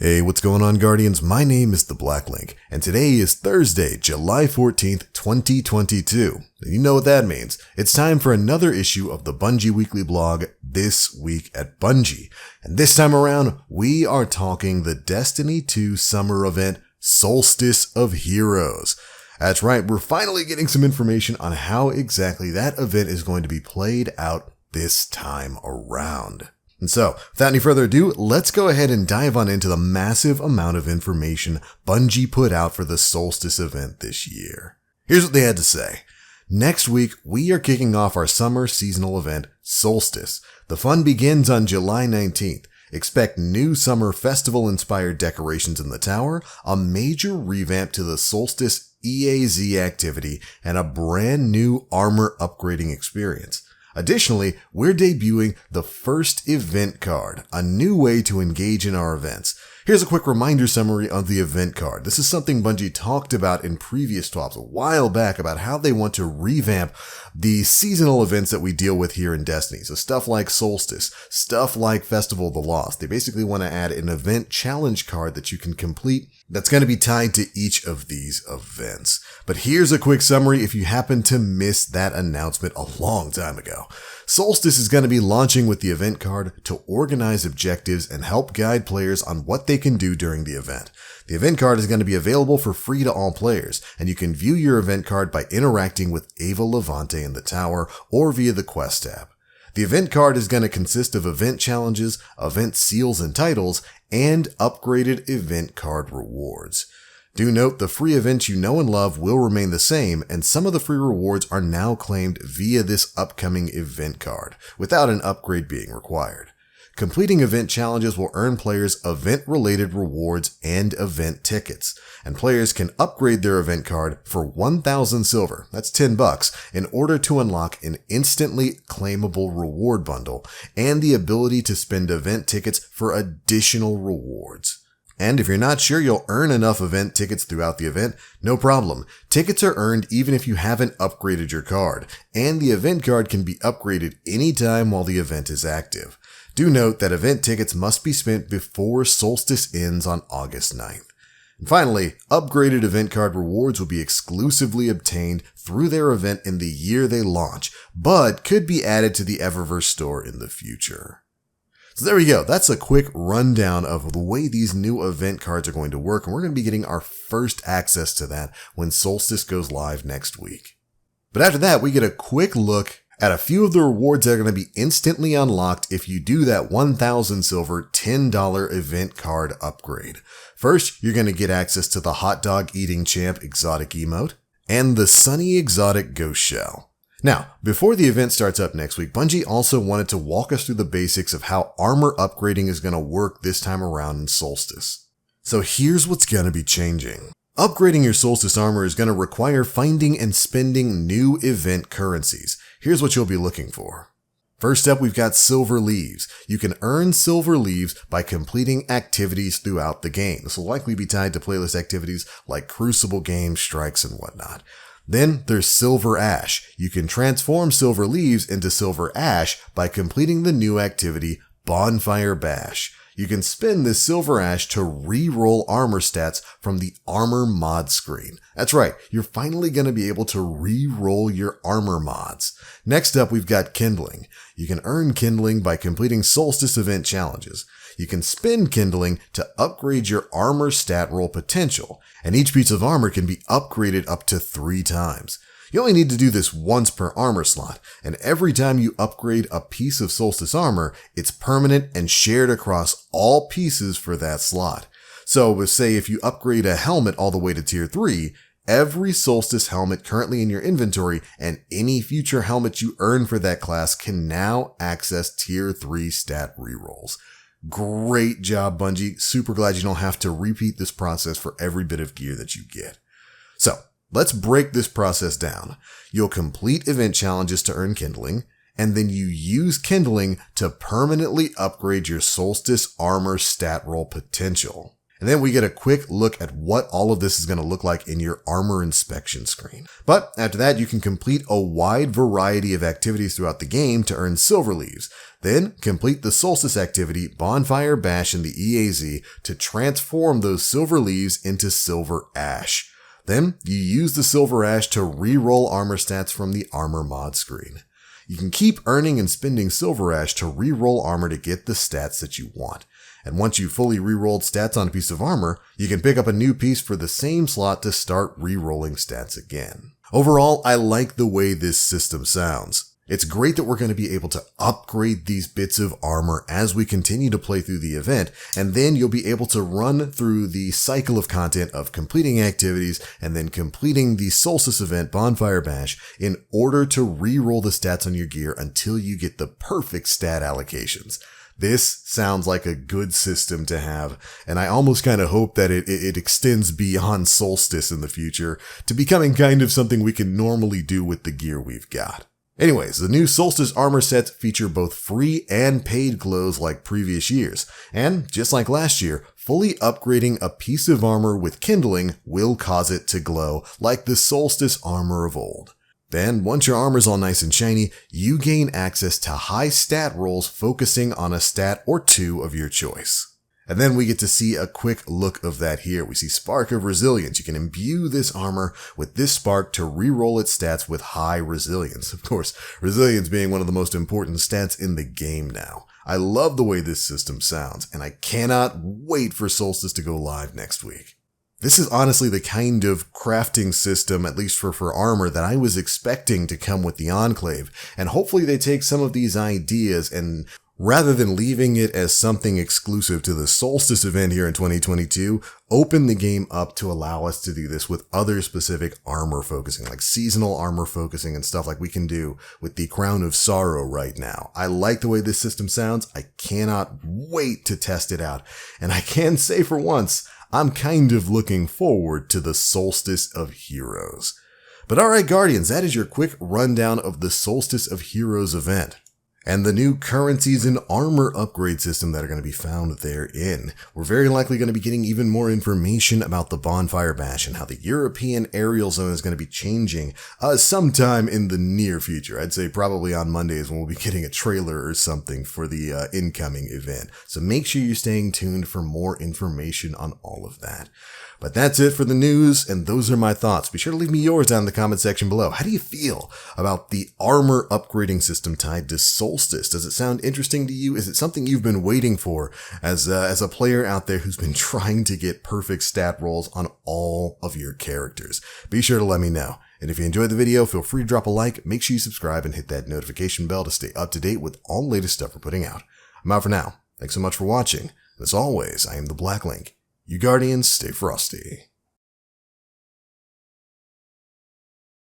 Hey, what's going on, Guardians? My name is the Black Link, and today is Thursday, July 14th, 2022. You know what that means. It's time for another issue of the Bungie Weekly blog, This Week at Bungie. And this time around, we are talking the Destiny 2 summer event, Solstice of Heroes. That's right, we're finally getting some information on how exactly that event is going to be played out this time around. And so, without any further ado, let's go ahead and dive on into the massive amount of information Bungie put out for the Solstice event this year. Here's what they had to say. Next week, we are kicking off our summer seasonal event, Solstice. The fun begins on July 19th. Expect new summer festival-inspired decorations in the tower, a major revamp to the Solstice EAZ activity, and a brand new armor upgrading experience. Additionally, we're debuting the first event card, a new way to engage in our events. Here's a quick reminder summary of the event card. This is something Bungie talked about in previous talks a while back about how they want to revamp the seasonal events that we deal with here in Destiny. So stuff like Solstice, stuff like Festival of the Lost. They basically want to add an event challenge card that you can complete that's going to be tied to each of these events. But here's a quick summary if you happen to miss that announcement a long time ago. Solstice is going to be launching with the event card to organize objectives and help guide players on what they can do during the event. The event card is going to be available for free to all players, and you can view your event card by interacting with Ava Levante in the tower or via the quest tab. The event card is going to consist of event challenges, event seals and titles, and upgraded event card rewards. Do note the free events you know and love will remain the same, and some of the free rewards are now claimed via this upcoming event card, without an upgrade being required. Completing event challenges will earn players event-related rewards and event tickets, and players can upgrade their event card for 1,000 silver, that's $10, in order to unlock an instantly claimable reward bundle, and the ability to spend event tickets for additional rewards. And if you're not sure you'll earn enough event tickets throughout the event, no problem. Tickets are earned even if you haven't upgraded your card, and the event card can be upgraded anytime while the event is active. Do note that event tickets must be spent before Solstice ends on August 9th. And finally, upgraded event card rewards will be exclusively obtained through their event in the year they launch, but could be added to the Eververse store in the future. So there we go. That's a quick rundown of the way these new event cards are going to work, and we're going to be getting our first access to that when Solstice goes live next week. But after that, we get a quick look at a few of the rewards that are going to be instantly unlocked if you do that 1,000 silver $10 event card upgrade. First, you're going to get access to the Hot Dog Eating Champ exotic emote and the Sunny exotic ghost shell. Now, before the event starts up next week, Bungie also wanted to walk us through the basics of how armor upgrading is going to work this time around in Solstice. So here's what's going to be changing. Upgrading your Solstice armor is going to require finding and spending new event currencies. Here's what you'll be looking for. First up, we've got silver leaves. You can earn silver leaves by completing activities throughout the game. This will likely be tied to playlist activities like Crucible games, strikes, and whatnot. Then there's silver ash. You can transform silver leaves into silver ash by completing the new activity Bonfire Bash. You can spend this silver ash to re-roll armor stats from the armor mod screen. That's right, you're finally going to be able to re-roll your armor mods. Next up, we've got kindling. You can earn kindling by completing Solstice event challenges. You can spend kindling to upgrade your armor stat roll potential, and each piece of armor can be upgraded up to 3 times. You only need to do this once per armor slot, and every time you upgrade a piece of Solstice armor, it's permanent and shared across all pieces for that slot. So, say if you upgrade a helmet all the way to tier 3, every Solstice helmet currently in your inventory and any future helmet you earn for that class can now access tier 3 stat rerolls. Great job, Bungie. Super glad you don't have to repeat this process for every bit of gear that you get. So, let's break this process down. You'll complete event challenges to earn kindling, and then you use kindling to permanently upgrade your Solstice armor stat roll potential. And then we get a quick look at what all of this is going to look like in your armor inspection screen. But after that, you can complete a wide variety of activities throughout the game to earn silver leaves. Then complete the Solstice activity, Bonfire Bash in the EAZ, to transform those silver leaves into silver ash. Then you use the silver ash to re-roll armor stats from the armor mod screen. You can keep earning and spending silver ash to re-roll armor to get the stats that you want. And once you've fully re-rolled stats on a piece of armor, you can pick up a new piece for the same slot to start re-rolling stats again. Overall, I like the way this system sounds. It's great that we're going to be able to upgrade these bits of armor as we continue to play through the event, and then you'll be able to run through the cycle of content of completing activities and then completing the Solstice event, Bonfire Bash, in order to re-roll the stats on your gear until you get the perfect stat allocations. This sounds like a good system to have, and I almost kind of hope that it extends beyond Solstice in the future to becoming kind of something we can normally do with the gear we've got. Anyways, the new Solstice armor sets feature both free and paid glows like previous years, and just like last year, fully upgrading a piece of armor with kindling will cause it to glow like the Solstice armor of old. Then, once your armor's all nice and shiny, you gain access to high stat rolls focusing on a stat or two of your choice. And then we get to see a quick look of that here. We see Spark of Resilience. You can imbue this armor with this spark to re-roll its stats with high resilience. Of course, resilience being one of the most important stats in the game now. I love the way this system sounds, and I cannot wait for Solstice to go live next week. This is honestly the kind of crafting system, at least for armor, that I was expecting to come with the Enclave, and hopefully they take some of these ideas and rather than leaving it as something exclusive to the Solstice event here in 2022, open the game up to allow us to do this with other specific armor focusing, like seasonal armor focusing and stuff like we can do with the Crown of Sorrow right now. I like the way this system sounds. I cannot wait to test it out. And I can say for once, I'm kind of looking forward to the Solstice of Heroes. But alright Guardians, that is your quick rundown of the Solstice of Heroes event and the new currencies and armor upgrade system that are going to be found therein. We're very likely going to be getting even more information about the Bonfire Bash and how the European aerial zone is going to be changing sometime in the near future. I'd say probably on Mondays when we'll be getting a trailer or something for the incoming event. So make sure you're staying tuned for more information on all of that. But that's it for the news, and those are my thoughts. Be sure to leave me yours down in the comment section below. How do you feel about the armor upgrading system tied to Solstice? Does it sound interesting to you? Is it something you've been waiting for as a player out there who's been trying to get perfect stat rolls on all of your characters? Be sure to let me know. And if you enjoyed the video, feel free to drop a like, make sure you subscribe, and hit that notification bell to stay up to date with all the latest stuff we're putting out. I'm out for now. Thanks so much for watching. And as always, I am the Black Link. You Guardians, stay frosty.